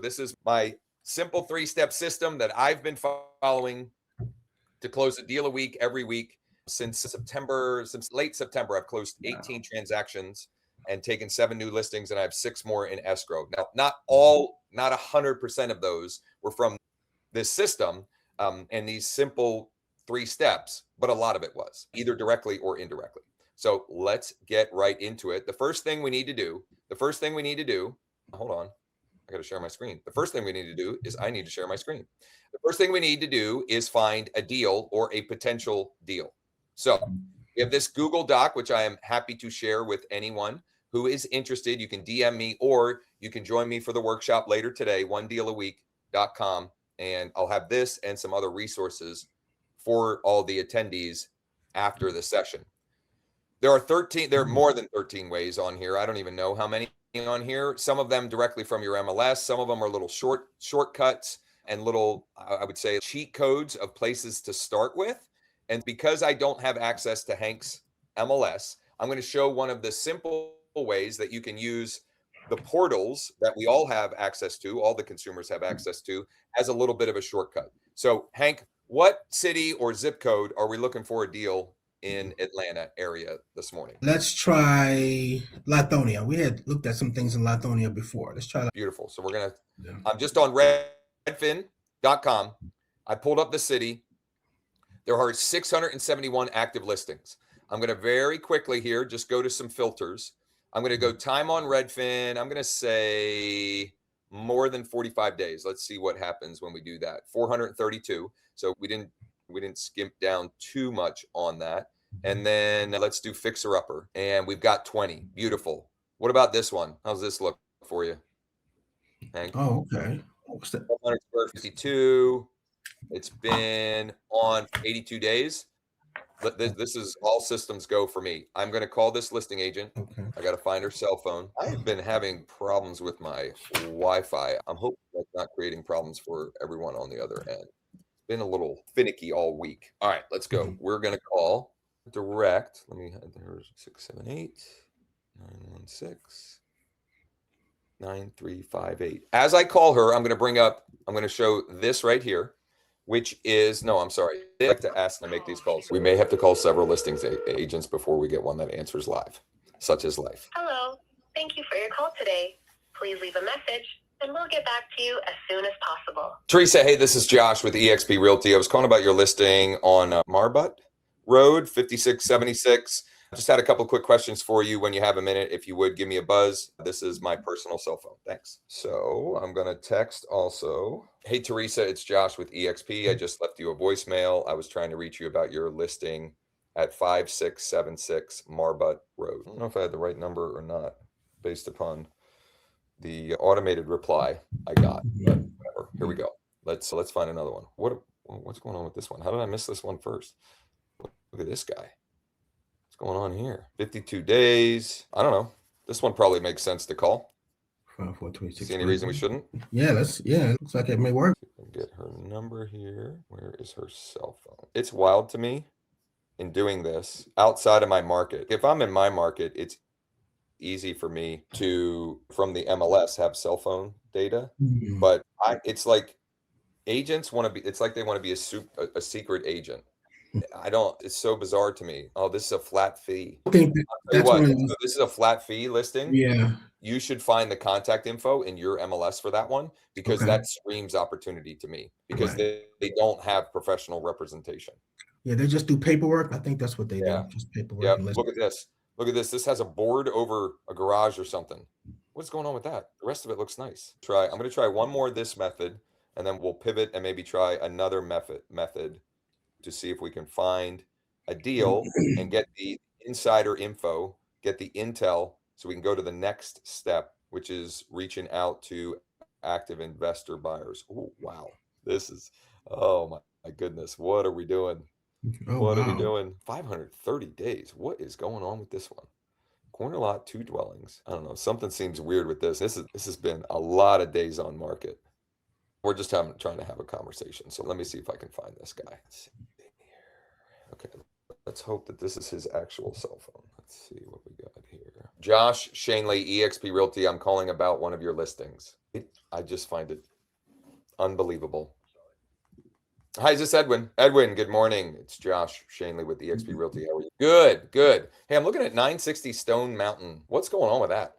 This is my simple 3-step system that I've been following to close a deal a week every week since late September. I've closed 18 transactions and taken 7 new listings, and I have 6 more in escrow. Now, not 100% of those were from this system and these simple 3 steps, but a lot of it was either directly or indirectly. So let's get right into it. The first thing we need to do, hold on, I got to share my screen. The first thing we need to do is I need to share my screen. The first thing we need to do is find a deal or a potential deal. So we have this Google Doc, which I am happy to share with anyone who is interested. You can DM me or you can join me for the workshop later today, onedealaweek.com. And I'll have this and some other resources for all the attendees after the session. There are more than 13 ways on here. I don't even know how many on here. Some of them directly from your MLS. Some of them are little shortcuts and little, I would say, cheat codes of places to start with. And because I don't have access to Hank's MLS, I'm going to show one of the simple ways that you can use the portals that we all have access to, all the consumers have access to, as a little bit of a shortcut. So, Hank, what city or zip code are we looking for a deal in Atlanta area this morning? Let's try Lithonia. We had looked at some things in Lithonia before. Let's try that. Beautiful. So I'm just on redfin.com. I pulled up the city. There are 671 active listings. I'm going to very quickly here just go to some filters. I'm going to go time on Redfin. I'm going to say more than 45 days. Let's see what happens when we do that. 432. So we didn't skimp down too much on that. And then let's do fixer upper. And we've got 20. Beautiful. What about this one? How's this look for you, Hank? Oh, okay. What's that? 52. It's been on 82 days. This is all systems go for me. I'm going to call this listing agent. Okay. I got to find her cell phone. I've been having problems with my Wi-Fi. I'm hoping that's not creating problems for everyone on the other end. It's been a little finicky all week. All right, let's go. We're going to call direct. Let me head there. 678 916 9358. As I call her, I'm going to show this right here, which is, no, I'm sorry. I like to ask to make these calls. We may have to call several listings agents before we get one that answers live, such as life. Hello. Thank you for your call today. Please leave a message and we'll get back to you as soon as possible. Teresa, hey, this is Josh with eXp Realty. I was calling about your listing on Marbut Road, 5676. I just had a couple of quick questions for you. When you have a minute, if you would give me a buzz. This is my personal cell phone. Thanks. So I'm going to text also. Hey, Teresa, it's Josh with eXp. I just left you a voicemail. I was trying to reach you about your listing at 5676 Marbut Road. I don't know if I had the right number or not based upon the automated reply I got, but whatever. Here we go. Let's find another one. What's going on with this one? How did I miss this one first? Look at this guy. Going on here? 52 days. I don't know. This one probably makes sense to call. 5426. See any reason we shouldn't? Yeah, it looks like it may work. Get her number here. Where is her cell phone? It's wild to me in doing this outside of my market. If I'm in my market, it's easy for me to, from the MLS, have cell phone data. Mm-hmm. But it's like agents want to be, it's like they want to be a secret agent. It's so bizarre to me. Oh, this is a flat fee. I think this is a flat fee listing. Yeah. You should find the contact info in your MLS for that one, because that screams opportunity to me, because they don't have professional representation. Yeah, they just do paperwork. I think that's what they do. Just paperwork. Yeah. Look at this. This has a board over a garage or something. What's going on with that? The rest of it looks nice. I'm going to try one more of this method, and then we'll pivot and maybe try another method to see if we can find a deal and get the insider info, get the intel, so we can go to the next step, which is reaching out to active investor buyers. Oh, wow. This is, oh my goodness. What are we doing? What are we doing? 530 days. What is going on with this one? Corner lot, 2 dwellings. I don't know. Something seems weird with this. This has been a lot of days on market. We're just trying to have a conversation. So let me see if I can find this guy. Okay, Let's hope that this is his actual cell phone. Let's see what we got here. Josh Shanley, eXp Realty. I'm calling about one of your listings. I just find it unbelievable. Hi, is this Edwin? Edwin, good morning. It's Josh Shanley with eXp Realty. How are you? Good, good. Hey, I'm looking at 960 Stone Mountain. What's going on with that?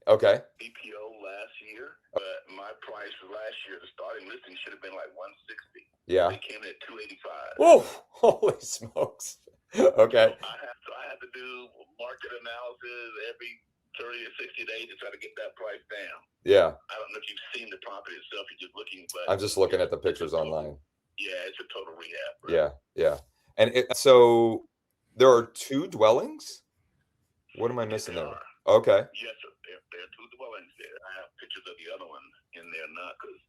Okay. EPO last year, but my price last year, the starting listing should have been like 160. Yeah. They came in at 285. Whoa, holy smokes. Okay. So I have to do market analysis every 30 or 60 days to try to get that price down. Yeah. I don't know if you've seen the property itself. You're just looking, but I'm just looking at the pictures online. Yeah, it's a total rehab. Right? Yeah, yeah. And so there are 2 dwellings? What am I missing there? Okay. Yes, sir. There are 2 dwellings there. I have pictures of the other one in there now because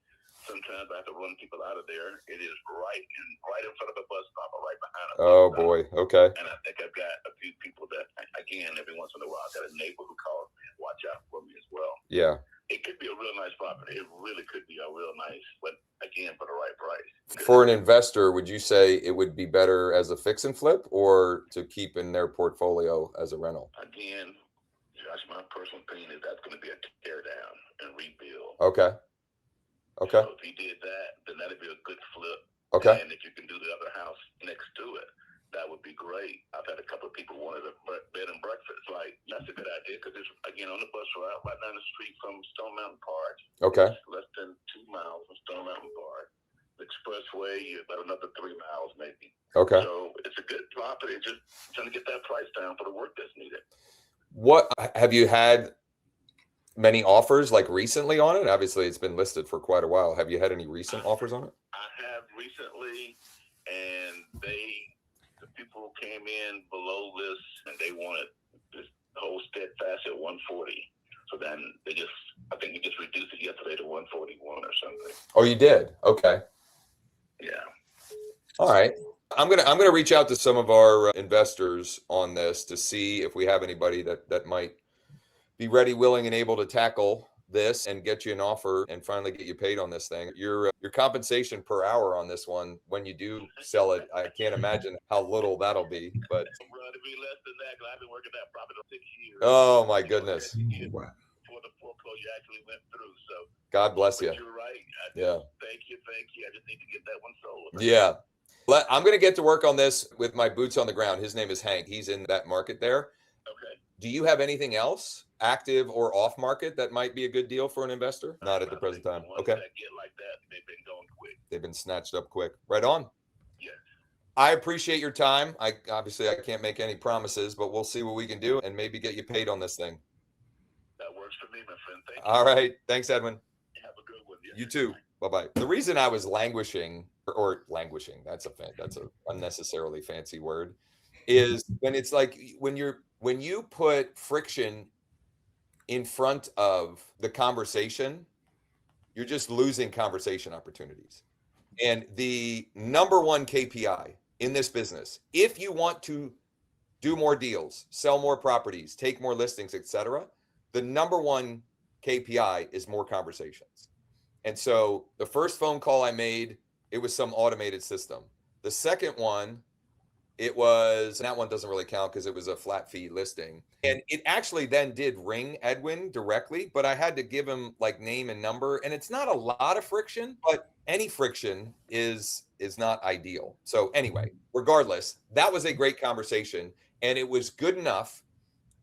sometimes I have to run people out of there. It is right in front of a bus stop or right behind a bus Oh stop. boy. Okay. And I think I've got a few people that, again, every once in a while, I've got a neighbor who calls me and watch out for me as well. Yeah. It could be a real nice property. It really could be a real nice, but again, for the right price. For an investor, would you say it would be better as a fix and flip or to keep in their portfolio as a rental? Again, Josh, my personal opinion is that's going to be a tear down and rebuild. Okay. Okay. So if he did that, then that'd be a good flip. Okay. And if you can do the other house next to it, that would be great. I've had a couple of people wanted a bed and breakfast. Like, that's a good idea because it's, again, on the bus route right down the street from Stone Mountain Park. Okay. It's less than 2 miles from Stone Mountain Park. The expressway, you're about another 3 miles maybe. Okay. So it's a good property. Just trying to get that price down for the work that's needed. What have you had many offers like recently on it? Obviously, it's been listed for quite a while. Have you had any recent offers on it? I have recently, and the people came in below this, and they wanted this whole steadfast at 140. So then I think we just reduced it yesterday to 141 or something. Oh, you did? Okay. Yeah. All right. I'm gonna reach out to some of our investors on this to see if we have anybody that might be ready, willing, and able to tackle this and get you an offer and finally get you paid on this thing. Your compensation per hour on this one, when you do sell it, I can't imagine how little that'll be. But It'll be less than that because I've been working that property for 6 years. Oh my goodness! Before the foreclosure actually went through, so God bless you. but you're right. Yeah. Thank you. I just need to get that one sold. Yeah. I'm going to get to work on this with my boots on the ground. His name is Hank. He's in that market there. Okay. Do you have anything else active or off market that might be a good deal for an investor? Not at the present time. Okay. That get like that, they've been going quick. They've been snatched up quick. Right on. Yes. I appreciate your time. I can't make any promises, but we'll see what we can do and maybe get you paid on this thing. That works for me, my friend. Thank you. All right. Thanks, Edwin. Have a good one. Yes. You too. Bye-bye. The reason I was languishing or languishing, that's a unnecessarily fancy word, is when it's like when you put friction in front of the conversation, you're just losing conversation opportunities. And the number one KPI in this business, if you want to do more deals, sell more properties, take more listings, etc., the number one KPI is more conversations. And so the first phone call I made, it was some automated system. The second one, that one doesn't really count because it was a flat fee listing. And it actually then did ring Edwin directly, but I had to give him like name and number. And it's not a lot of friction, but any friction is not ideal. So anyway, regardless, that was a great conversation. And it was good enough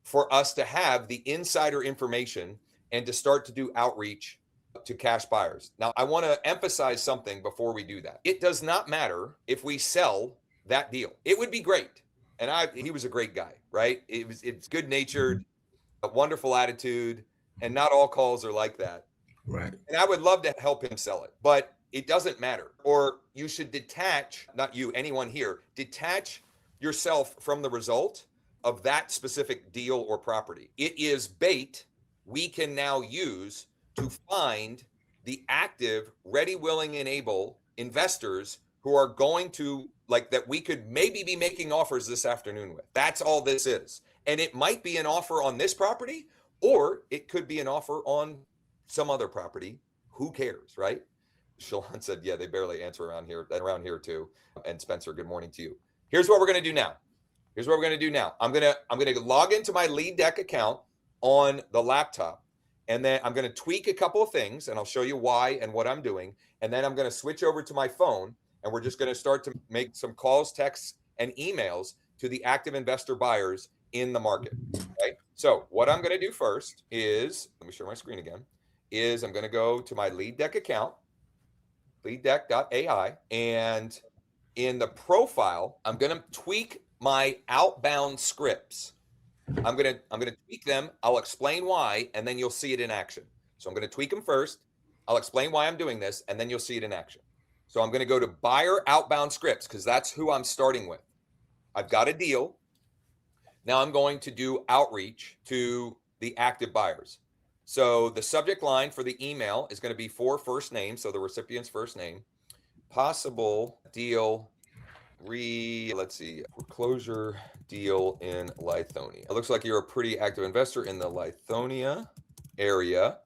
for us to have the insider information and to start to do outreach to cash buyers. Now, I want to emphasize something before we do that. It does not matter if we sell that deal. It would be great. And he was a great guy, right? It's good natured, a wonderful attitude, and not all calls are like that. Right. And I would love to help him sell it, but it doesn't matter. Or you should detach, not you, anyone here, detach yourself from the result of that specific deal or property. It is bait we can now use to find the active, ready, willing, and able investors who are going to, like, that we could maybe be making offers this afternoon with. That's all this is. And it might be an offer on this property, or it could be an offer on some other property. Who cares, right? Shalon said, yeah, they barely answer around here too. And Spencer, good morning to you. Here's what we're going to do now. Here's what we're going to do now. I'm going to log into my lead deck account on the laptop, and then I'm going to tweak a couple of things, and I'll show you why and what I'm doing. And then I'm going to switch over to my phone, and we're just going to start to make some calls, texts, and emails to the active investor buyers in the market. Okay. So what I'm going to do first is, let me share my screen again, is I'm going to go to my lead deck account, leaddeck.ai, and in the profile, I'm going to tweak my outbound scripts. I'm going to tweak them. I'll explain why, and then you'll see it in action. So I'm going to tweak them first. I'll explain why I'm doing this, and then you'll see it in action. So I'm going to go to buyer outbound scripts because that's who I'm starting with. I've got a deal. Now I'm going to do outreach to the active buyers. So the subject line for the email is going to be for first name, so the recipient's first name, possible deal, let's see, foreclosure deal in Lithonia. It looks like you're a pretty active investor in the Lithonia area.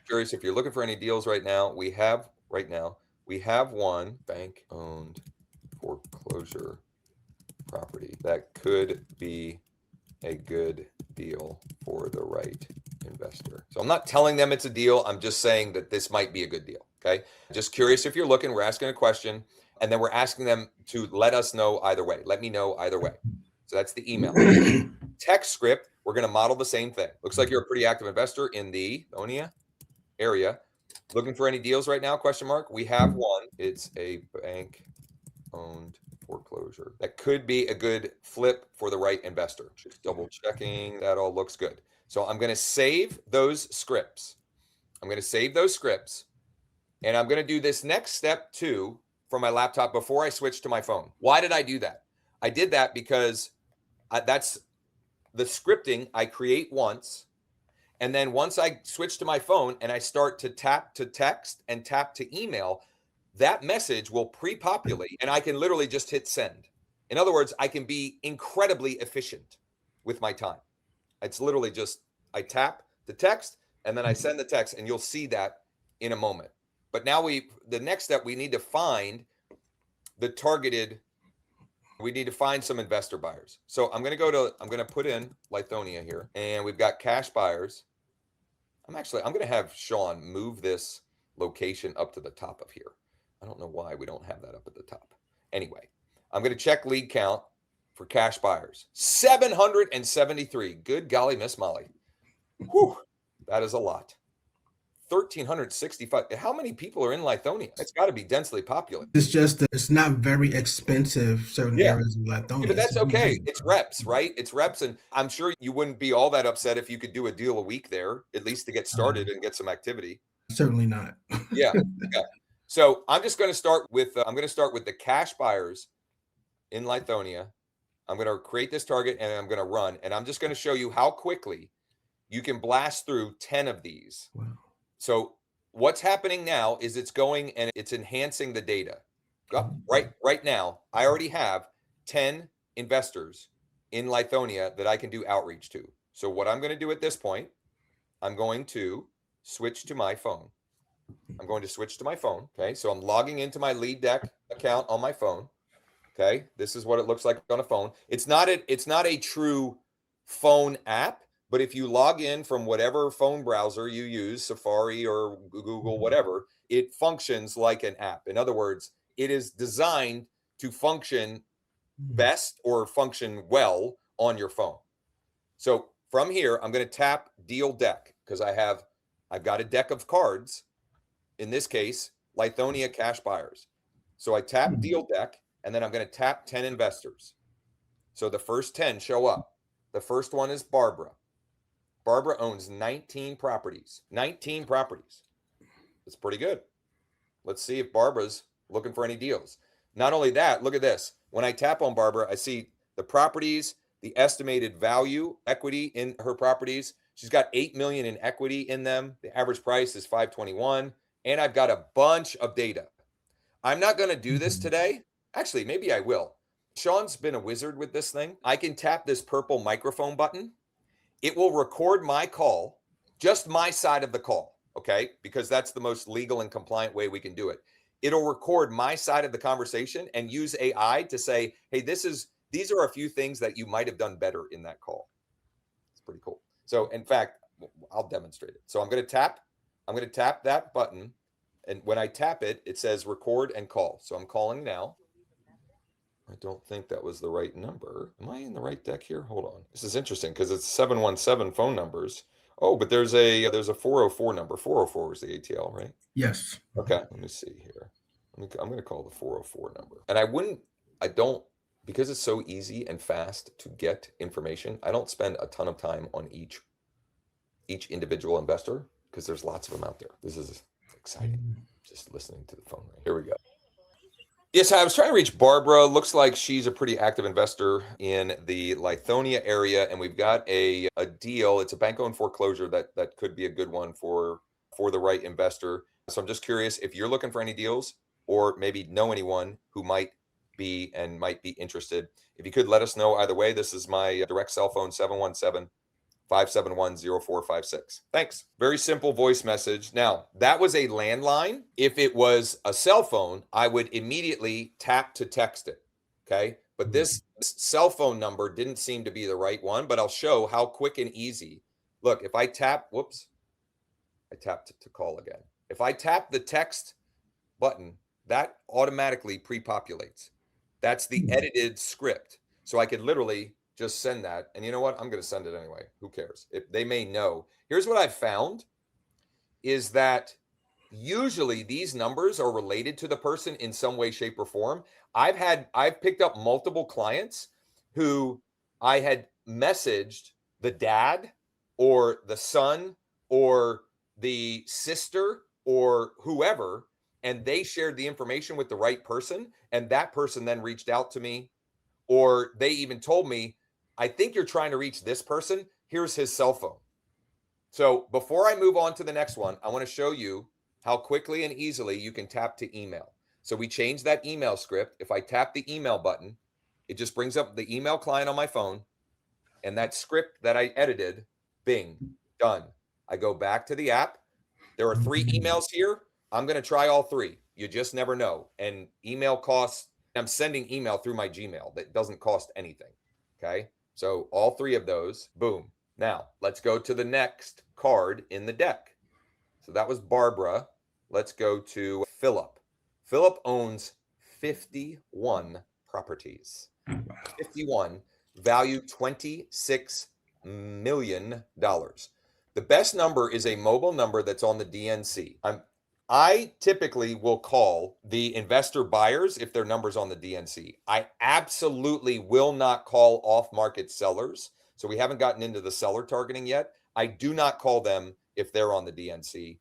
Curious if you're looking for any deals right now. We have one bank-owned foreclosure property that could be a good deal for the right investor. So I'm not telling them it's a deal. I'm just saying that this might be a good deal. Okay. Just curious if you're looking. We're asking a question, and then we're asking them to let us know either way. Let me know either way. So that's the email. Text script, we're going to model the same thing. Looks like you're a pretty active investor in the Lithonia area. Looking for any deals right now? Question mark. We have one. It's a bank-owned foreclosure that could be a good flip for the right investor. Just double checking that all looks good. So I'm going to save those scripts. And I'm going to do this next step too from my laptop before I switch to my phone. Why did I do that? I did that because that's the scripting I create once. And then once I switch to my phone and I start to tap to text and tap to email, that message will pre-populate and I can literally just hit send. In other words, I can be incredibly efficient with my time. It's literally just, I tap the text and then I send the text, and you'll see that in a moment. But now the next step, we need to find we need to find some investor buyers. So I'm going to put in Lithonia here, and we've got cash buyers. I'm going to have Sean move this location up to the top of here. I don't know why we don't have that up at the top. Anyway, I'm going to check lead count for cash buyers. 773. Good golly, Miss Molly. Whew, that is a lot. 1,365. How many people are in Lithonia? It's got to be densely populated. It's just it's not very expensive. Certain areas of Lithonia. Yeah, but that's okay. It's reps, right? It's reps, and I'm sure you wouldn't be all that upset if you could do a deal a week there, at least to get started and get some activity. Certainly not. Yeah. So I'm just going to start with the cash buyers in Lithonia. I'm going to create this target and I'm going to run, and I'm just going to show you how quickly you can blast through 10 of these. Wow. So what's happening now is it's going and it's enhancing the data. Right now, I already have 10 investors in Lithonia that I can do outreach to. So what I'm going to do at this point, I'm going to switch to my phone. Okay. So I'm logging into my lead deck account on my phone. Okay. This is what it looks like on a phone. It's not a true phone app. But if you log in from whatever phone browser you use, Safari or Google, whatever, it functions like an app. In other words, it is designed to function best or function well on your phone. So from here, I'm going to tap Deal Deck because I've got a deck of cards. In this case, Lithonia cash buyers. So I tap Deal Deck, and then I'm going to tap 10 investors. So the first 10 show up. The first one is Barbara. Barbara owns 19 properties. 19 properties. That's pretty good. Let's see if Barbara's looking for any deals. Not only that, look at this. When I tap on Barbara, I see the properties, the estimated value, equity in her properties. She's got 8 million in equity in them. The average price is 521. And I've got a bunch of data. I'm not going to do this today. Actually, maybe I will. Sean's been a wizard with this thing. I can tap this purple microphone button. It will record my call, just my side of the call, okay? Because that's the most legal and compliant way we can do it. It'll record my side of the conversation and use AI to say, hey, this is these are a few things that you might have done better in that call. It's pretty cool. So in fact, I'll demonstrate it. So I'm going to tap that button. And when I tap it, it says record and call. So I'm calling now. I don't think that was the right number. Am I in the right deck here? Hold on. This is interesting because it's 717 phone numbers. Oh, but there's a 404 number. 404 is the ATL, right? Yes. Okay. Let me see here. I'm going to call the 404 number. And because it's so easy and fast to get information, I don't spend a ton of time on each individual investor because there's lots of them out there. This is exciting. Just listening to the phone ring. Here we go. Yes, I was trying to reach Barbara. Looks like she's a pretty active investor in the Lithonia area, and we've got a deal. It's a bank-owned foreclosure that could be a good one for the right investor. So I'm just curious if you're looking for any deals or maybe know anyone who might be interested. If you could let us know either way. This is my direct cell phone, 717-571-0456. Thanks. Very simple voice message. Now, that was a landline. If it was a cell phone, I would immediately tap to text it. Okay. But this cell phone number didn't seem to be the right one, but I'll show how quick and easy. Look, if I tap, I tapped to call again. If I tap the text button, that automatically pre-populates. That's the edited script. So I could literally just send that. And you know what? I'm going to send it anyway. Who cares? They may know. Here's what I've found is that usually these numbers are related to the person in some way, shape, or form. I've picked up multiple clients who I had messaged the dad or the son or the sister or whoever, and they shared the information with the right person. And that person then reached out to me, or they even told me, I think you're trying to reach this person. Here's his cell phone. So before I move on to the next one, I want to show you how quickly and easily you can tap to email. So we changed that email script. If I tap the email button, it just brings up the email client on my phone, and that script that I edited, bing, done. I go back to the app. There are 3 emails here. I'm going to try all 3. You just never know. And email costs, I'm sending email through my Gmail that doesn't cost anything. Okay. So all 3 of those, boom. Now let's go to the next card in the deck. So that was Barbara. Let's go to Philip. Philip owns 51 properties. 51, value $26 million. The best number is a mobile number that's on the DNC. I typically will call the investor buyers if their number's on the DNC. I absolutely will not call off-market sellers. So we haven't gotten into the seller targeting yet. I do not call them if they're on the DNC,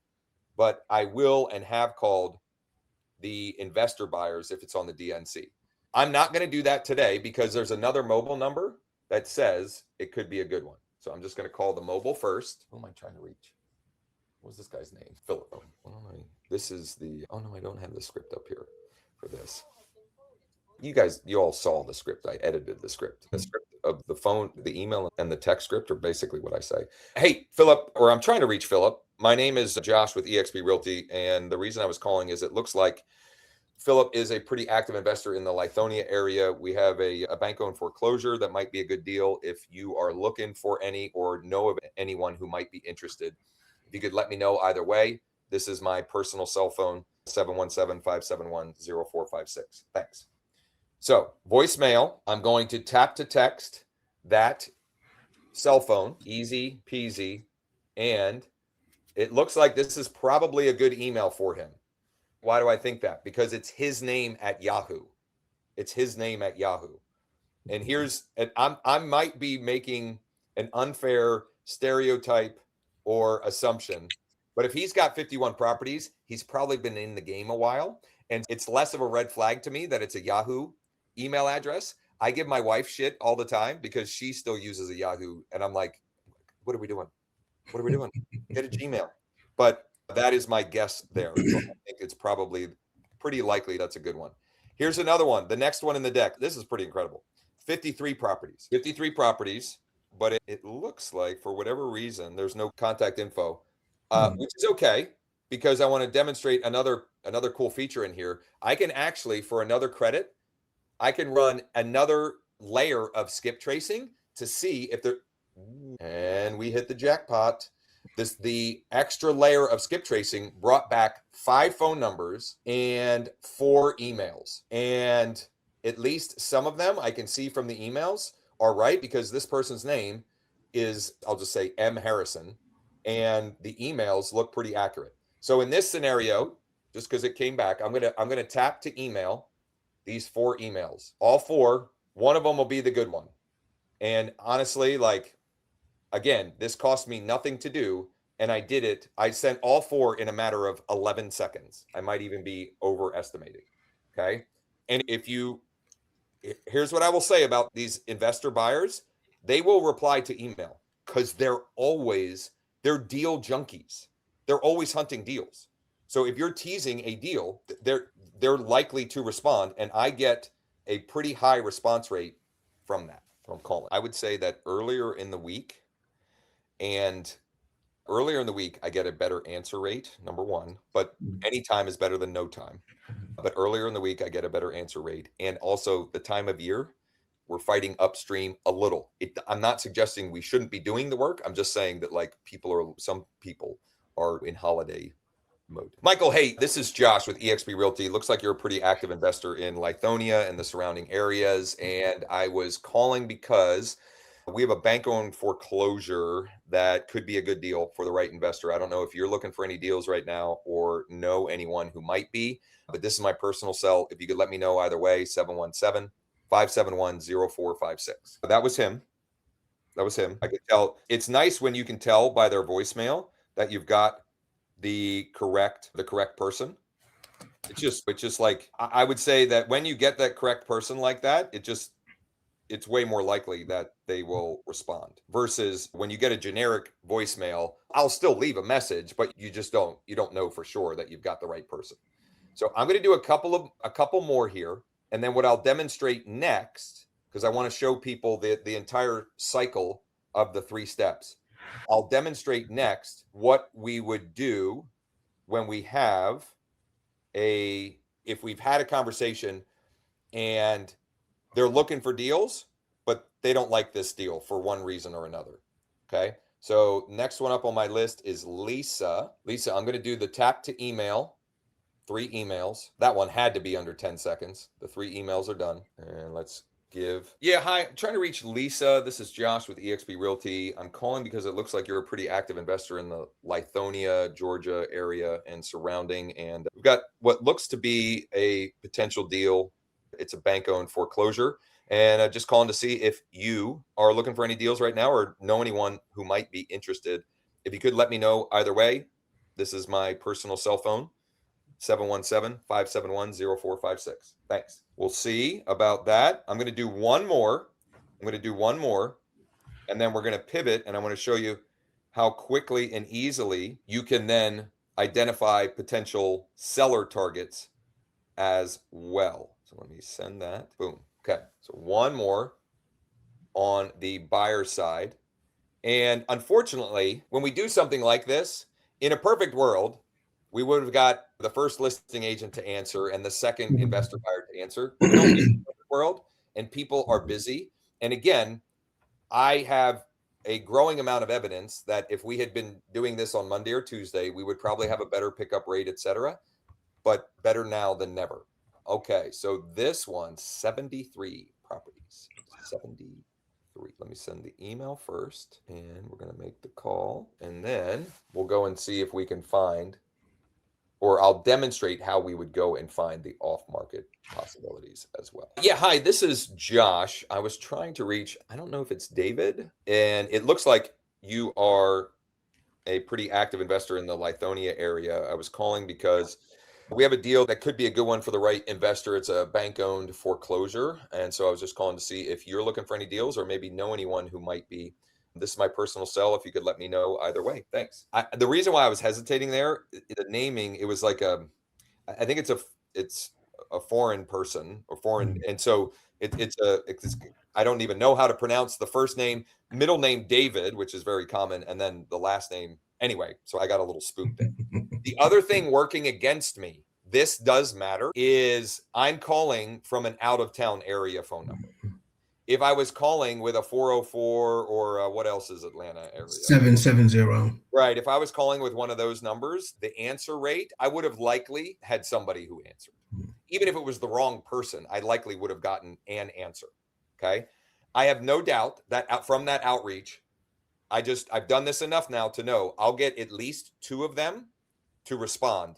but I will and have called the investor buyers if it's on the DNC. I'm not going to do that today because there's another mobile number that says it could be a good one. So I'm just going to call the mobile first. Who am I trying to reach? What's this guy's name? Philip. This is the, oh no, I don't have the script up here for this. You all saw the script. I edited the script. The script of the phone, the email, and the text script are basically what I say. Hey, Philip, or I'm trying to reach Philip. My name is Josh with eXp Realty. And the reason I was calling is it looks like Philip is a pretty active investor in the Lithonia area. We have a bank-owned foreclosure that might be a good deal if you are looking for any or know of anyone who might be interested. If you could let me know either way. This is my personal cell phone, 717-571-0456. Thanks. So voicemail, I'm going to tap to text that cell phone, easy peasy. And it looks like this is probably a good email for him. Why do I think that? Because it's his name at Yahoo. It's his name at Yahoo. And I might be making an unfair stereotype or assumption, but if he's got 51 properties, he's probably been in the game a while. And it's less of a red flag to me that it's a Yahoo email address. I give my wife shit all the time because she still uses a Yahoo. And I'm like, what are we doing? What are we doing? Get a Gmail. But that is my guess there. So I think it's probably pretty likely that's a good one. Here's another one. The next one in the deck. This is pretty incredible. 53 properties. 53 properties, but it looks like for whatever reason, there's no contact info, which is okay because I want to demonstrate another cool feature in here. I can actually, for another credit, I can run another layer of skip tracing to see if they're, and we hit the jackpot. The extra layer of skip tracing brought back 5 phone numbers and 4 emails. And at least some of them I can see from the emails are right, because this person's name is, I'll just say M. Harrison, and the emails look pretty accurate. So in this scenario, just because it came back, I'm gonna tap to email these 4 emails. All 4, one of them will be the good one. And honestly, like, again, this cost me nothing to do, and I did it. I sent all 4 in a matter of 11 seconds. I might even be overestimating. Okay. And here's what I will say about these investor buyers: they will reply to email because they're deal junkies. They're always hunting deals. So if you're teasing a deal, they're likely to respond, and I get a pretty high response rate from that. From calling, I would say that earlier in the week, I get a better answer rate, number one, but any time is better than no time. But earlier in the week, I get a better answer rate. And also the time of year, we're fighting upstream a little. I'm not suggesting we shouldn't be doing the work. I'm just saying that, like, some people are in holiday mode. Michael, hey, this is Josh with eXp Realty. Looks like you're a pretty active investor in Lithonia and the surrounding areas. And I was calling because we have a bank-owned foreclosure that could be a good deal for the right investor. I don't know if you're looking for any deals right now or know anyone who might be, but this is my personal cell. If you could let me know either way, 717-571-0456. That was him. I could tell. It's nice when you can tell by their voicemail that you've got the correct person. It's just like, I would say that when you get that correct person like that, it's way more likely that they will respond, versus when you get a generic voicemail. I'll still leave a message, but you don't know for sure that you've got the right person. So I'm going to do a couple more here. And then what I'll demonstrate next, because I want to show people the entire cycle of the 3 steps. I'll demonstrate next what we would do when we have if we've had a conversation and they're looking for deals, but they don't like this deal for one reason or another. Okay. So next one up on my list is Lisa. Lisa, I'm going to do the tap to email, 3 emails. That one had to be under 10 seconds. The 3 emails are done. And let's hi, I'm trying to reach Lisa. This is Josh with eXp Realty. I'm calling because it looks like you're a pretty active investor in the Lithonia, Georgia area and surrounding. And we've got what looks to be a potential deal. It's a bank-owned foreclosure. And just calling to see if you are looking for any deals right now or know anyone who might be interested. If you could let me know either way. This is my personal cell phone, 717-571-0456. Thanks. We'll see about that. I'm going to do one more. And then we're going to pivot, and I want to show you how quickly and easily you can then identify potential seller targets as well. So let me send that. Boom. Okay. So one more on the buyer side. And unfortunately, when we do something like this, in a perfect world, we would have got the first listing agent to answer and the second investor buyer to answer. We don't live in a perfect world, and people are busy. And again, I have a growing amount of evidence that if we had been doing this on Monday or Tuesday, we would probably have a better pickup rate, etc. But better now than never. Okay, so this one, 73 properties. 73. Let me send the email first, and we're going to make the call, and then we'll go and see if we can find, or I'll demonstrate how we would go and find the off-market possibilities as well. Yeah, hi, this is Josh. I was trying to reach, I don't know if it's David, and it looks like you are a pretty active investor in the Lithonia area. I was calling because we have a deal that could be a good one for the right investor. It's a bank-owned foreclosure. And so I was just calling to see if you're looking for any deals or maybe know anyone who might be. This is my personal cell. If you could let me know either way. Thanks. The reason why I was hesitating there, the naming, it was like I think it's a foreign person or foreign. And so it's I don't even know how to pronounce the first name, middle name David, which is very common, and then the last name. Anyway, so I got a little spooked there. The other thing working against me, this does matter, is I'm calling from an out-of-town area phone number. If I was calling with a 404 or what else is Atlanta area? 770. Right. If I was calling with one of those numbers, the answer rate, I would have likely had somebody who answered. Even if it was the wrong person, I likely would have gotten an answer. Okay. I have no doubt that from that outreach, I've done this enough now to know I'll get at least 2 of them to respond,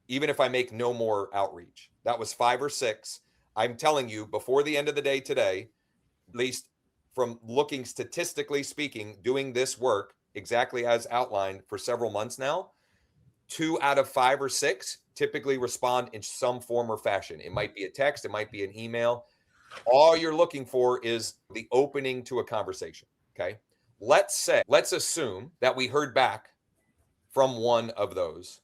even if I make no more outreach. That was 5 or 6. I'm telling you, before the end of the day today, at least from looking statistically speaking, doing this work exactly as outlined for several months now, 2 out of 5 or 6 typically respond in some form or fashion. It might be a text, it might be an email. All you're looking for is the opening to a conversation. Okay. Let's assume that we heard back from one of those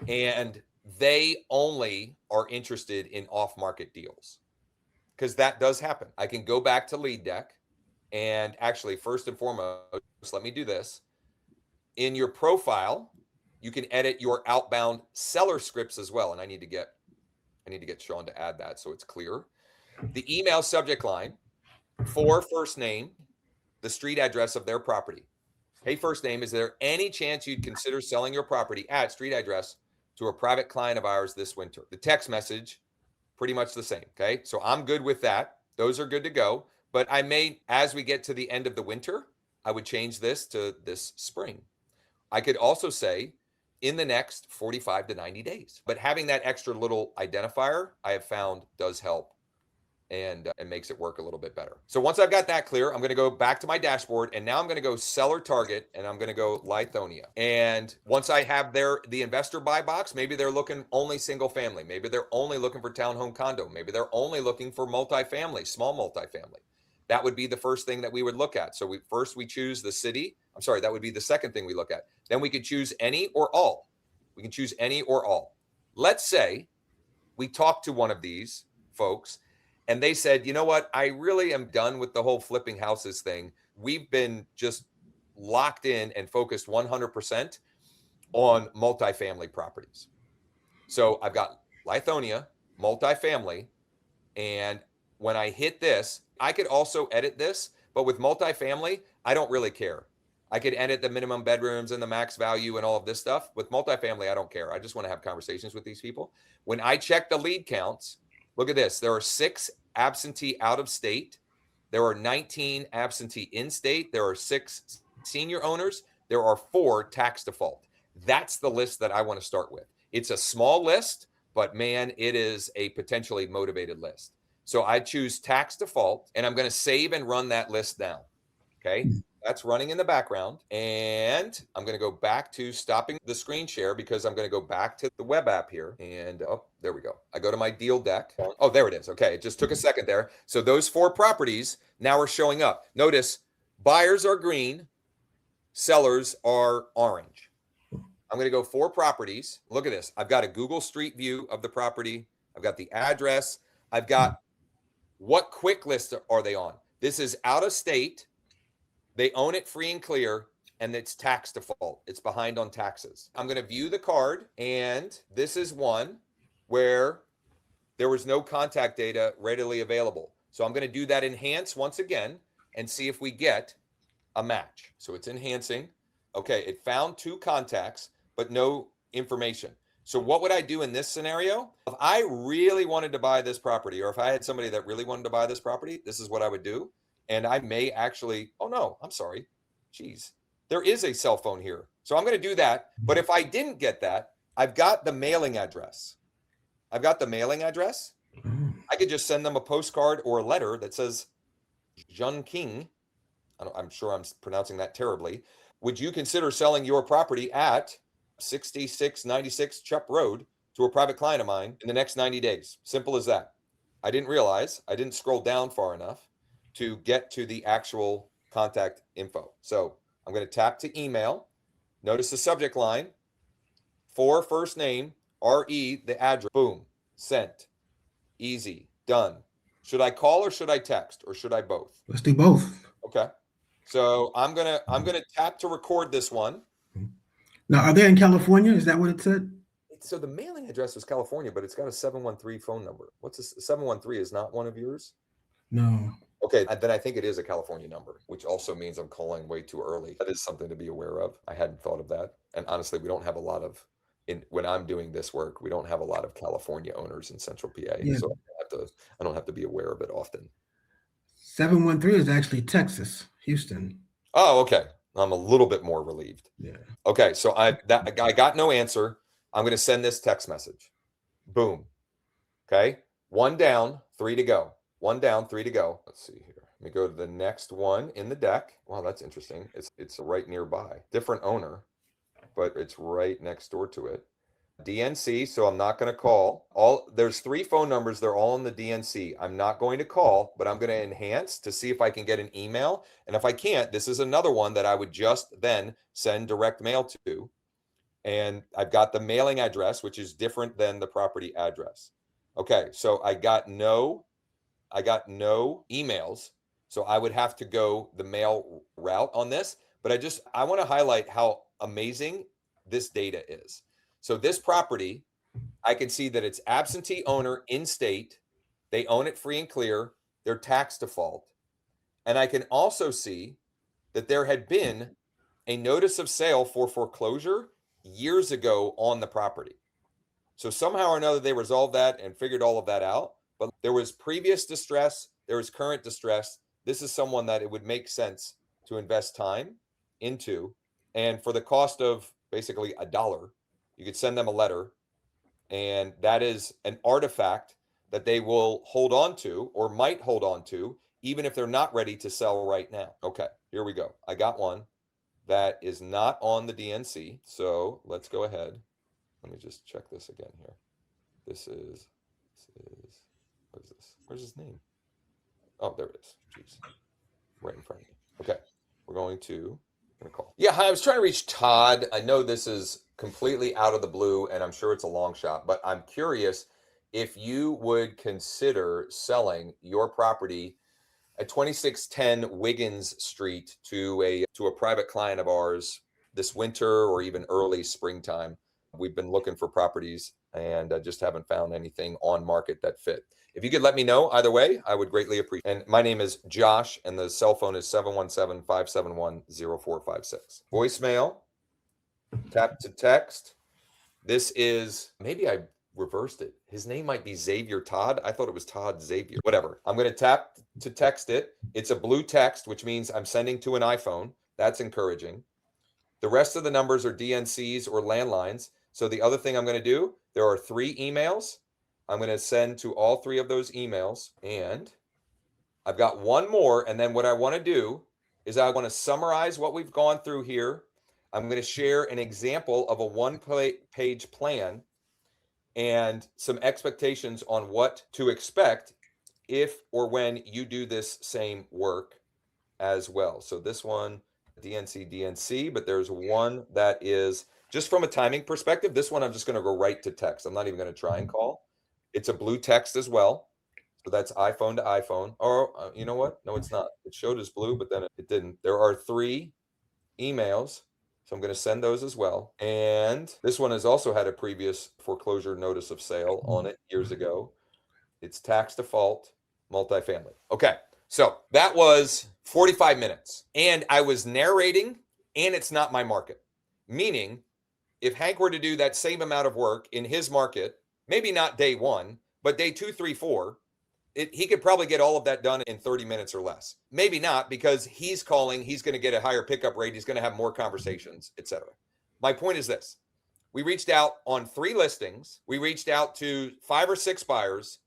and they only are interested in off-market deals, because that does happen. I can go back to Lead Deck, and actually, first and foremost, let me do this. In your profile, you can edit your outbound seller scripts as well, and I need to get Sean to add that so it's clear. The email subject line for first name, the street address of their property. Hey, first name, is there any chance you'd consider selling your property at street address to a private client of ours this winter? The text message, pretty much the same. Okay. So I'm good with that. Those are good to go. But I may, as we get to the end of the winter, I would change this to this spring. I could also say in the next 45 to 90 days. But having that extra little identifier, I have found does help and makes it work a little bit better. So once I've got that clear, I'm going to go back to my dashboard, and now I'm going to go seller target, and I'm going to go Lithonia. And once I have the investor buy box, maybe they're looking only single family. Maybe they're only looking for townhome condo. Maybe they're only looking for multifamily, small multifamily. That would be the first thing that we would look at. So we choose the city. I'm sorry, that would be the second thing we look at. Then we could choose any or all. We can choose any or all. Let's say we talk to one of these folks and they said, you know what? I really am done with the whole flipping houses thing. We've been just locked in and focused 100% on multifamily properties. So I've got Lithonia, multifamily. And when I hit this, I could also edit this, but with multifamily, I don't really care. I could edit the minimum bedrooms and the max value and all of this stuff. With multifamily, I don't care. I just want to have conversations with these people. When I check the lead counts, look at this. There are 6 absentee out of state. There are 19 absentee in state. There are 6 senior owners. There are 4 tax default. That's the list that I want to start with. It's a small list, but man, it is a potentially motivated list. So I choose tax default, and I'm going to save and run that list down. Okay. That's running in the background. And I'm going to go back to stopping the screen share because I'm going to go back to the web app here. And oh, there we go. I go to my deal deck. Oh, there it is. Okay. It just took a second there. So those 4 properties now are showing up. Notice buyers are green, sellers are orange. I'm going to go 4 properties. Look at this. I've got a Google Street View of the property. I've got the address. I've got what quick list are they on? This is out of state. They own it free and clear, and it's tax default. It's behind on taxes. I'm going to view the card, and this is one where there was no contact data readily available. So I'm going to do that enhance once again and see if we get a match. So it's enhancing. Okay, it found 2 contacts, but no information. So what would I do in this scenario? If I really wanted to buy this property, or if I had somebody that really wanted to buy this property, this is what I would do. And I may actually, oh no, I'm sorry. Geez, there is a cell phone here. So I'm going to do that. But if I didn't get that, I've got the mailing address. I could just send them a postcard or a letter that says, Jun King, I'm sure I'm pronouncing that terribly. Would you consider selling your property at 6696 Chup Road to a private client of mine in the next 90 days? Simple as that. I didn't realize I didn't scroll down far enough to get to the actual contact info. So I'm going to tap to email. Notice the subject line, for first name, RE, the address, boom, sent, easy, done. Should I call or should I text or should I both? Let's do both. Okay. So I'm going to tap to record this one. Now, are they in California? Is that what it said? So the mailing address was California, but it's got a 713 phone number. What's this? 713 is not one of yours? No. Okay, and then I think it is a California number, which also means I'm calling way too early. That is something to be aware of. I hadn't thought of that. And honestly, we don't have a lot of, when I'm doing this work, we don't have a lot of California owners in Central PA. Yeah. So I don't have to be aware of it often. 713 is actually Texas, Houston. Oh, okay. I'm a little bit more relieved. Yeah. Okay, so I got no answer. I'm going to send this text message. Boom. Okay. 1 down, 3 to go. 1 down, 3 to go. Let's see here. Let me go to the next one in the deck. Wow, that's interesting. It's right nearby. Different owner, but it's right next door to it. DNC, so I'm not going to call. There's 3 phone numbers. They're all in the DNC. I'm not going to call, but I'm going to enhance to see if I can get an email. And if I can't, this is another one that I would just then send direct mail to. And I've got the mailing address, which is different than the property address. Okay, so I got no emails. So I would have to go the mail route on this. But I want to highlight how amazing this data is. So this property, I can see that it's absentee owner in state. They own it free and clear. They're tax default. And I can also see that there had been a notice of sale for foreclosure years ago on the property. So somehow or another, they resolved that and figured all of that out. But there was previous distress. There was current distress. This is someone that it would make sense to invest time into. And for the cost of basically $1, you could send them a letter. And that is an artifact that they will hold on to or might hold on to, even if they're not ready to sell right now. Okay, here we go. I got one that is not on the DNC. So let's go ahead. Let me just check this again here. This is, what is this? Where's his name? Oh, there it is. Jeez. Right in front of me. Okay. We're going to call. Yeah, hi, I was trying to reach Todd. I know this is completely out of the blue and I'm sure it's a long shot, but I'm curious if you would consider selling your property at 2610 Wiggins Street to a private client of ours this winter or even early springtime. We've been looking for properties and just haven't found anything on market that fit. If you could let me know either way, I would greatly appreciate it. And my name is Josh and the cell phone is 717-571-0456. Voicemail, tap to text. This is, maybe I reversed it. His name might be Xavier Todd. I thought it was Todd Xavier. Whatever. I'm going to tap to text it. It's a blue text, which means I'm sending to an iPhone. That's encouraging. The rest of the numbers are DNCs or landlines. So the other thing I'm going to do, there are 3 emails. I'm going to send to all 3 of those emails. And I've got one more. And then what I want to do is I want to summarize what we've gone through here. I'm going to share an example of a 1-page plan and some expectations on what to expect if or when you do this same work as well. So this one, DNC, but there's one that is just from a timing perspective. This one, I'm just going to go right to text. I'm not even going to try and call. It's a blue text as well. So that's iPhone to iPhone. Or you know what? No, it's not. It showed as blue, but then it didn't. There are 3 emails. So I'm going to send those as well. And this one has also had a previous foreclosure notice of sale on it years ago. It's tax default, multifamily. Okay. So that was 45 minutes. And I was narrating, and it's not my market. Meaning, if Hank were to do that same amount of work in his market, maybe not day 1, but day 2, 3, 4, he could probably get all of that done in 30 minutes or less. Maybe not, because he's calling, he's going to get a higher pickup rate, he's going to have more conversations, etc. My point is this. We reached out on 3 listings. We reached out to 5 or 6 buyers,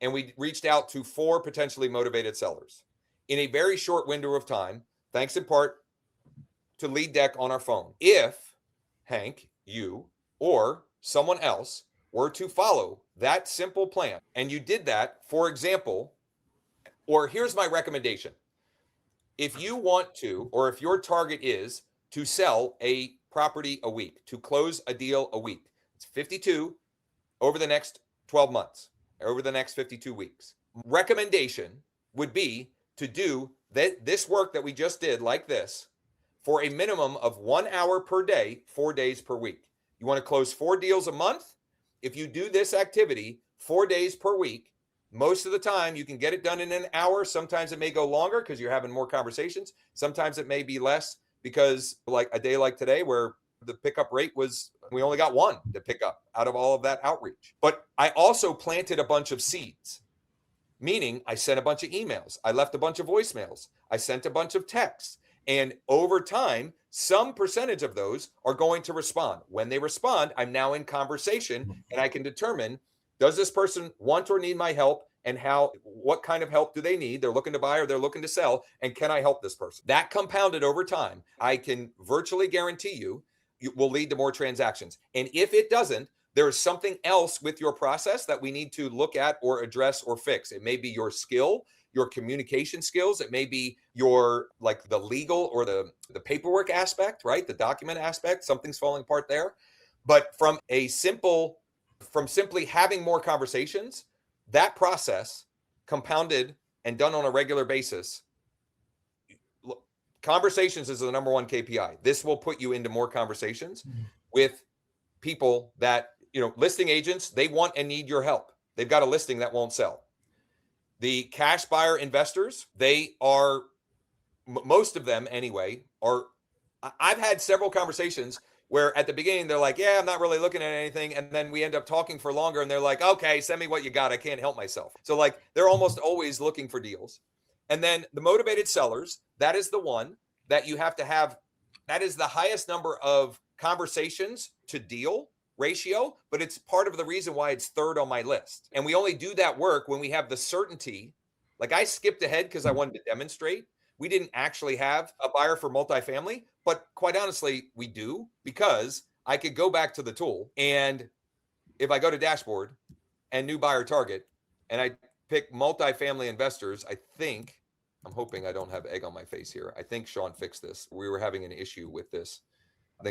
and we reached out to 4 potentially motivated sellers in a very short window of time, thanks in part to Lead Deck on our phone. If Hank, you, or someone else were to follow that simple plan, and you did that, for example, or here's my recommendation. If you want to, or if your target is to sell a property a week, to close a deal a week, it's 52 over the next 12 months, over the next 52 weeks. Recommendation would be to do this work that we just did like this for a minimum of 1 hour per day, 4 days per week. You want to close 4 deals a month? If you do this activity 4 days per week, Most of the time, you can get it done in an hour. Sometimes it may go longer because you're having more conversations. Sometimes it may be less because, like a day like today, where the pickup rate was, we only got one to pick up out of all of that outreach. But I also planted a bunch of seeds, meaning I sent a bunch of emails. I left a bunch of voicemails. I sent a bunch of texts. And over time, some percentage of those are going to respond. When they respond, I'm now in conversation and I can determine, does this person want or need my help? And what kind of help do they need? They're looking to buy or they're looking to sell. And can I help this person? That compounded over time, I can virtually guarantee you, it will lead to more transactions. And if it doesn't, there is something else with your process that we need to look at or address or fix. It may be your skill, your communication skills. It may be your, like, the legal or the paperwork aspect, right? The document aspect, something's falling apart there. But from simply having more conversations, that process compounded and done on a regular basis, conversations is the number one KPI. This will put you into more conversations with people that, listing agents, they want and need your help. They've got a listing that won't sell. The cash buyer investors, they are, most of them anyway, I've had several conversations where at the beginning they're like, yeah, I'm not really looking at anything. And then we end up talking for longer and they're like, okay, send me what you got. I can't help myself. So, like, they're almost always looking for deals. And then the motivated sellers, that is the one that you have to have. That is the highest number of conversations to deal ratio, but it's part of the reason why it's third on my list. And we only do that work when we have the certainty. Like, I skipped ahead because I wanted to demonstrate. We didn't actually have a buyer for multifamily, but quite honestly, we do, because I could go back to the tool. And if I go to dashboard and new buyer target, and I pick multifamily investors, I'm hoping I don't have egg on my face here. I think Sean fixed this. We were having an issue with this,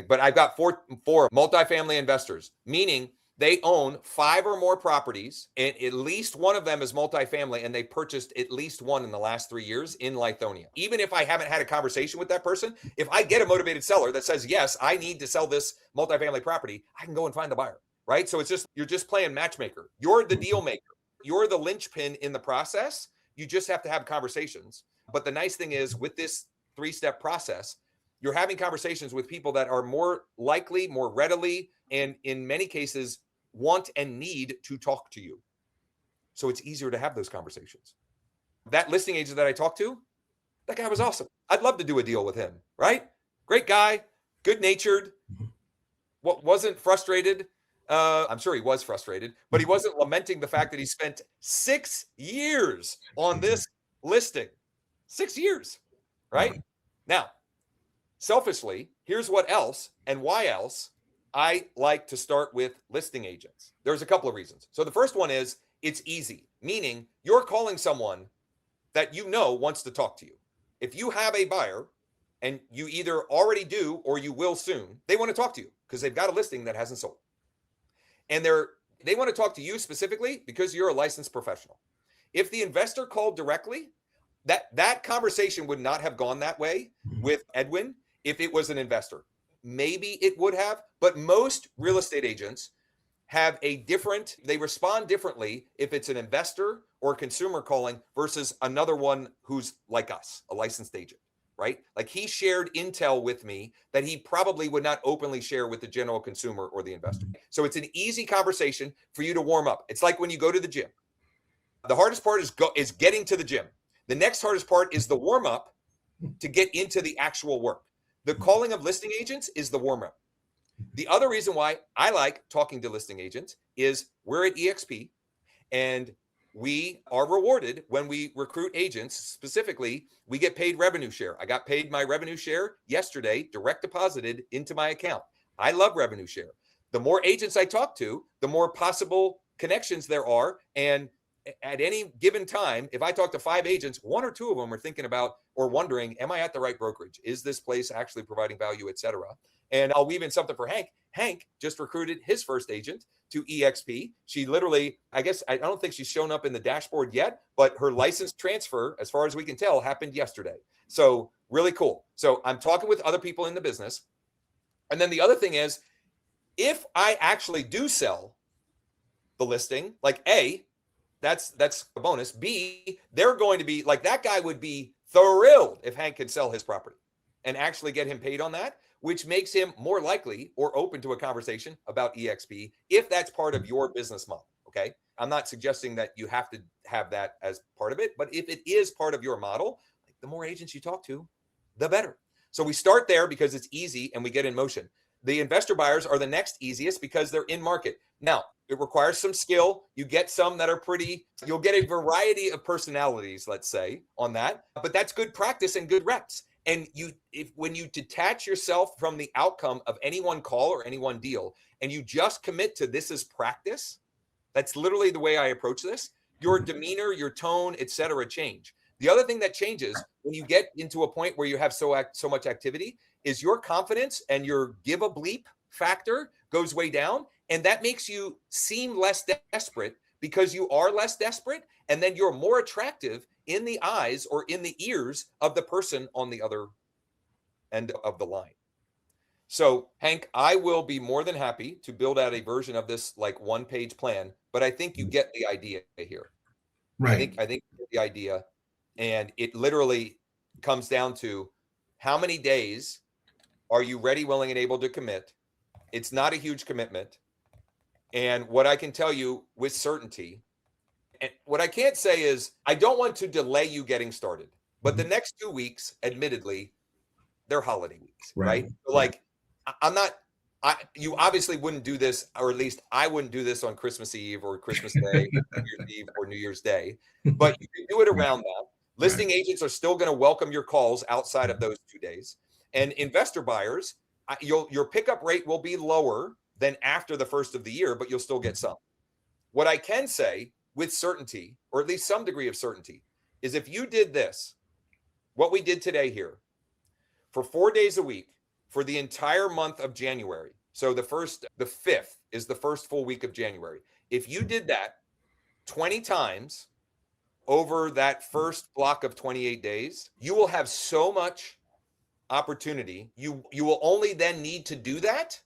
but I've got four multifamily investors, meaning they own 5 or more properties, and at least one of them is multifamily, and they purchased at least one in the last 3 years in Lithonia. Even if I haven't had a conversation with that person, if I get a motivated seller that says, yes, I need to sell this multifamily property, I can go and find the buyer, right? So you're just playing matchmaker. You're the deal maker. You're the linchpin in the process. You just have to have conversations. But the nice thing is, with this 3-step process, you're having conversations with people that are more likely, more readily, and in many cases want and need to talk to you. So it's easier to have those conversations. That listing agent that I talked to, that guy was awesome. I'd love to do a deal with him, right? Great guy, good-natured, wasn't frustrated. I'm sure he was frustrated, but he wasn't lamenting the fact that he spent 6 years on this listing. 6 years, right? Now, selfishly, here's what else and why else I like to start with listing agents. There's a couple of reasons. So the first one is, it's easy, meaning you're calling someone that wants to talk to you. If you have a buyer, and you either already do or you will soon, they want to talk to you because they've got a listing that hasn't sold. And they want to talk to you specifically because you're a licensed professional. If the investor called directly, that conversation would not have gone that way with Edwin if it was an investor. Maybe it would have, but most real estate agents they respond differently if it's an investor or consumer calling versus another one who's like us, a licensed agent, right? Like, he shared intel with me that he probably would not openly share with the general consumer or the investor. So it's an easy conversation for you to warm up. It's like when you go to the gym. The hardest part is getting to the gym. The next hardest part is the warm up to get into the actual work. The calling of listing agents is the warm up. The other reason why I like talking to listing agents is we're at EXP, and we are rewarded when we recruit agents. Specifically, we get paid revenue share. I got paid my revenue share yesterday, direct deposited into my account. I love revenue share. The more agents I talk to, the more possible connections there are. And at any given time, if I talk to 5 agents, 1 or 2 of them are thinking about or wondering, am I at the right brokerage? Is this place actually providing value, et cetera? And I'll weave in something for Hank. Hank just recruited his first agent to EXP. She literally, I don't think she's shown up in the dashboard yet, but her license transfer, as far as we can tell, happened yesterday. So really cool. So I'm talking with other people in the business. And then the other thing is, if I actually do sell the listing, like That's a bonus. B, they're going to be like, that guy would be thrilled if Hank could sell his property and actually get him paid on that, which makes him more likely or open to a conversation about EXP if that's part of your business model. Okay. I'm not suggesting that you have to have that as part of it, but if it is part of your model, the more agents you talk to, the better. So we start there because it's easy and we get in motion. The investor buyers are the next easiest because they're in market. Now, it requires some skill. You get some that are you'll get a variety of personalities, let's say, on that, but that's good practice and good reps. And when you detach yourself from the outcome of any one call or any one deal, and you just commit to this as practice, that's literally the way I approach this. Your demeanor, your tone, etc., change. The other thing that changes when you get into a point where you have so much activity is your confidence and your give a bleep factor goes way down. And that makes you seem less desperate because you are less desperate. And then you're more attractive in the eyes or in the ears of the person on the other end of the line. So, Hank, I will be more than happy to build out a version of this like one-page plan, but I think you get the idea here. Right. I think you get the idea. And it literally comes down to how many days are you ready, willing, and able to commit? It's not a huge commitment. And what I can tell you with certainty, and what I can't say is I don't want to delay you getting started. But the next 2 weeks, admittedly, they're holiday weeks, right? So like, you obviously wouldn't do this, or at least I wouldn't do this on Christmas Eve or Christmas Day, or New Year's Eve or New Year's Day, but you can do it around that. Listing agents are still going to welcome your calls outside of those 2 days. And investor buyers, your pickup rate will be lower than after the first of the year, but you'll still get some. What I can say with certainty, or at least some degree of certainty, is if you did this, what we did today here, for 4 days a week, for the entire month of January. So the 5th is the first full week of January. If you did that 20 times over that first block of 28 days, you will have so much opportunity. You will only then need to do that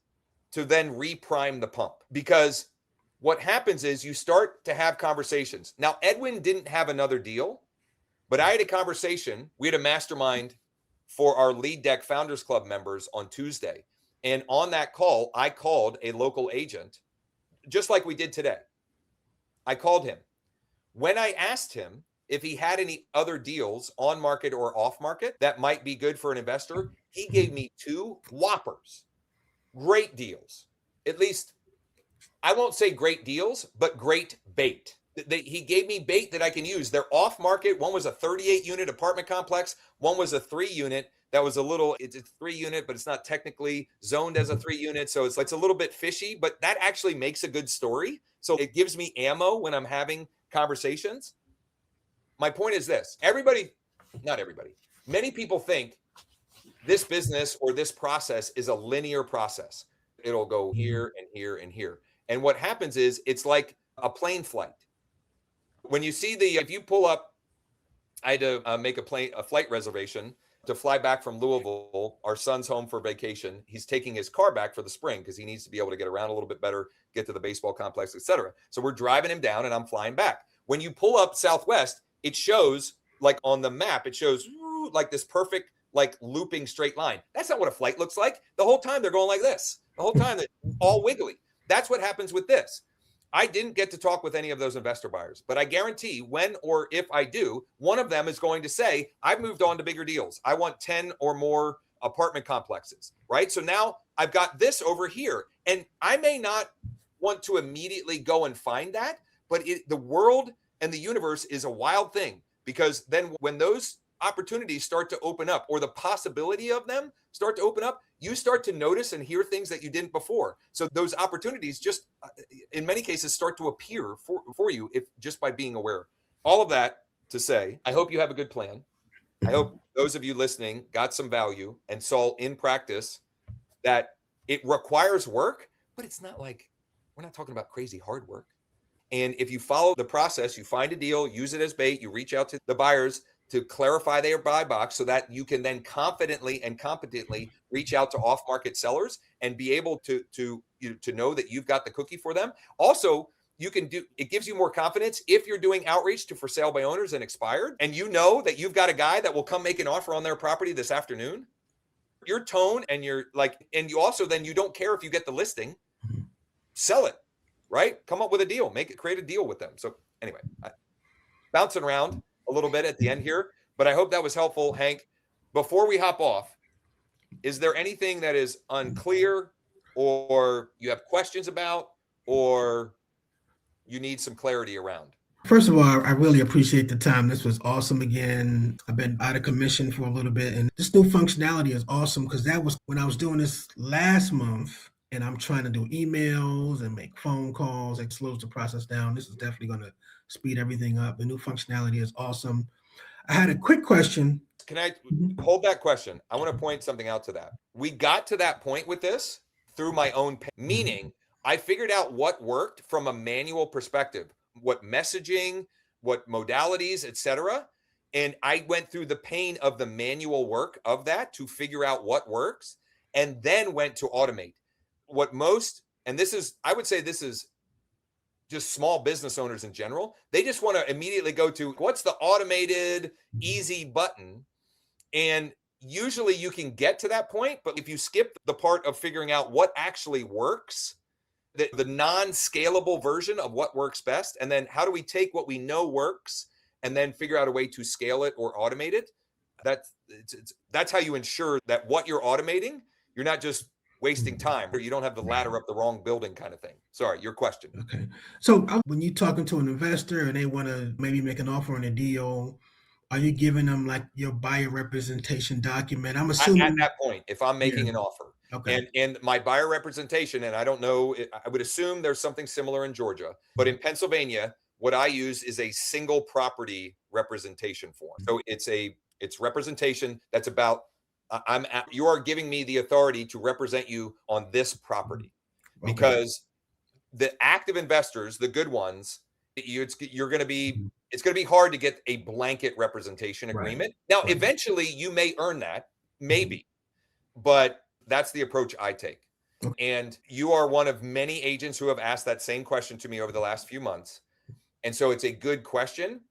to then reprime the pump, because what happens is you start to have conversations. Now, Edwin didn't have another deal, but I had a conversation. We had a mastermind for our Lead Deck Founders Club members on Tuesday. And on that call, I called a local agent, just like we did today. I called him. When I asked him if he had any other deals on market or off market that might be good for an investor, he gave me 2 whoppers. Great deals. At least, I won't say great deals, but great bait. He gave me bait that I can use. They're off market. One was a 38 unit apartment complex. One was a 3 unit that was it's a 3 unit, but it's not technically zoned as a 3 unit. So it's a little bit fishy, but that actually makes a good story. So it gives me ammo when I'm having conversations. My point is this: not everybody, many people think this business or this process is a linear process. It'll go here and here and here. And what happens is it's like a plane flight. When you see if you pull up, I had to make a flight reservation to fly back from Louisville. Our son's home for vacation. He's taking his car back for the spring because he needs to be able to get around a little bit better, get to the baseball complex, etc. So we're driving him down and I'm flying back. When you pull up Southwest, it shows, like on the map, it shows like this perfect, like looping straight line. That's not what a flight looks like. The whole time they're going like this. The whole time they're all wiggly. That's what happens with this. I didn't get to talk with any of those investor buyers, but I guarantee when or if I do, one of them is going to say, I've moved on to bigger deals. I want 10 or more apartment complexes, right? So now I've got this over here, and I may not want to immediately go and find that, but the world and the universe is a wild thing, because then when those opportunities start to open up, or the possibility of them start to open up, you start to notice and hear things that you didn't before. So those opportunities just, in many cases, start to appear for you if just by being aware. All of that to say, I hope you have a good plan. I hope those of you listening got some value and saw in practice that it requires work, but it's not like, we're not talking about crazy hard work. And if you follow the process, you find a deal, use it as bait, you reach out to the buyers to clarify their buy box so that you can then confidently and competently reach out to off-market sellers and be able to know that you've got the cookie for them. Also, you can do, it gives you more confidence if you're doing outreach to for sale by owners and expired, and you know that you've got a guy that will come make an offer on their property this afternoon. Your tone and your and you also, then you don't care if you get the listing, sell it, right? Come up with a deal, create a deal with them. So anyway, bouncing around a little bit at the end here, but I hope that was helpful. Hank, before we hop off, is there anything that is unclear or you have questions about, or you need some clarity around? First of all, I really appreciate the time. This was awesome again. I've been out of commission for a little bit, and this new functionality is awesome because that was when I was doing this last month, and I'm trying to do emails and make phone calls. It slows the process down. This is definitely going to speed everything up. The new functionality is awesome. I had a quick question. Can I hold that question? I want to point something out to that. We got to that point with this through my own pain, meaning I figured out what worked from a manual perspective, what messaging, what modalities, etc. And I went through the pain of the manual work of that to figure out what works, and then went to automate. What most, and this is, I would say this is just small business owners in general, they just want to immediately go to what's the automated easy button. And usually you can get to that point, but if you skip the part of figuring out what actually works, the non-scalable version of what works best, and then how do we take what we know works and then figure out a way to scale it or automate it, that's how you ensure that what you're automating, you're not just wasting time, or you don't have the ladder up the wrong building kind of thing. Sorry, your question. Okay. So when you're talking to an investor and they want to maybe make an offer on a deal, are you giving them like your buyer representation document? I'm assuming at that point, if I'm making an offer, okay. And my buyer representation, and I don't know, I would assume there's something similar in Georgia, but in Pennsylvania, what I use is a single property representation form. So it's representation that's about, you are giving me the authority to represent you on this property, because the active investors, the good ones, you're going to be, it's going to be hard to get a blanket representation agreement. Now, eventually you may earn that, maybe, but that's the approach I take. And you are one of many agents who have asked that same question to me over the last few months. And so it's a good question.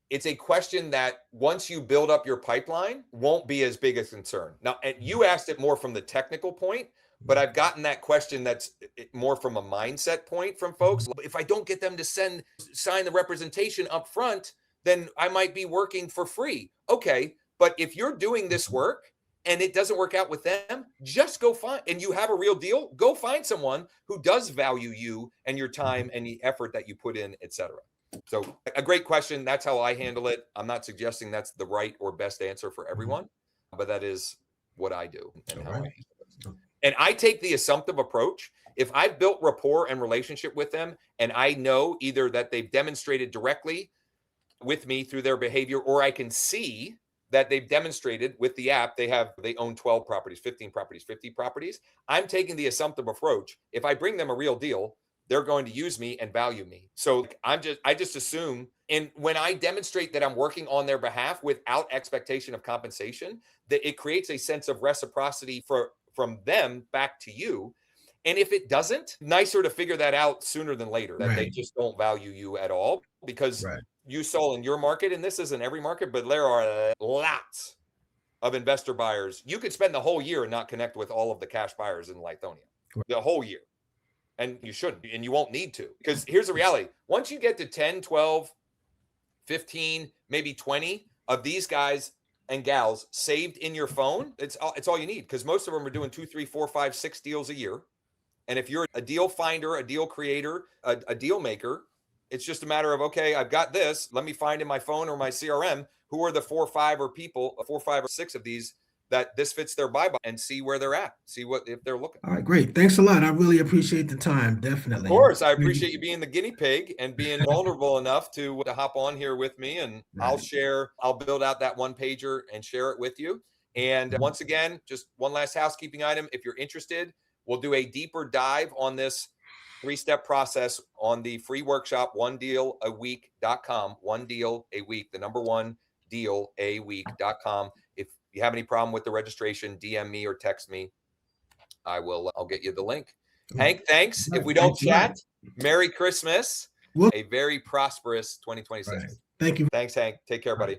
It's a question that once you build up your pipeline won't be as big a concern. Now, and you asked it more from the technical point, but I've gotten that question that's more from a mindset point from folks. If I don't get them to sign the representation up front, then I might be working for free. Okay, but if you're doing this work and it doesn't work out with them, just go find, and you have a real deal, go find someone who does value you and your time and the effort that you put in, etc. So a great question. That's how I handle it. I'm not suggesting that's the right or best answer for everyone, but that is what I do and how I handle it. And I take the assumptive approach. If I've built rapport and relationship with them, and I know either that they've demonstrated directly with me through their behavior, or I can see that they've demonstrated with the app, they own 12 properties, 15 properties, 50 properties. I'm taking the assumptive approach. If I bring them a real deal, they're going to use me and value me. So I just assume, and when I demonstrate that I'm working on their behalf without expectation of compensation, that it creates a sense of reciprocity from them back to you. And if it doesn't, nicer to figure that out sooner than later, that they just don't value you at all, because you saw in your market, and this isn't every market, but there are lots of investor buyers. You could spend the whole year and not connect with all of the cash buyers in Lithonia, the whole year. And you shouldn't, and you won't need to, because here's the reality. Once you get to 10, 12, 15, maybe 20 of these guys and gals saved in your phone, it's all you need, because most of them are doing 2, 3, 4, 5, 6 deals a year. And if you're a deal finder, a deal creator, a deal maker, it's just a matter of, okay, I've got this. Let me find in my phone or my CRM who are the 4, 5 or 6 of these that this fits their buy and see where they're at, see what if they're looking. All right, great. Thanks a lot. I really appreciate the time. Definitely. Of course, I appreciate you being the guinea pig and being vulnerable enough to hop on here with me. And I'll build out that one pager and share it with you. And once again, just one last housekeeping item. If you're interested, we'll do a deeper dive on this 3-step process on the free workshop, onedealaweek.com, one deal a week, the number one deal a week.com. If you have any problem with the registration, DM me or text me. I'll get you the link. Hank, thanks. Right. If we don't Thanks a lot. chat, Merry Christmas. Well- A very prosperous 2026. Right. Thank you. Thanks, Hank. Take care, buddy.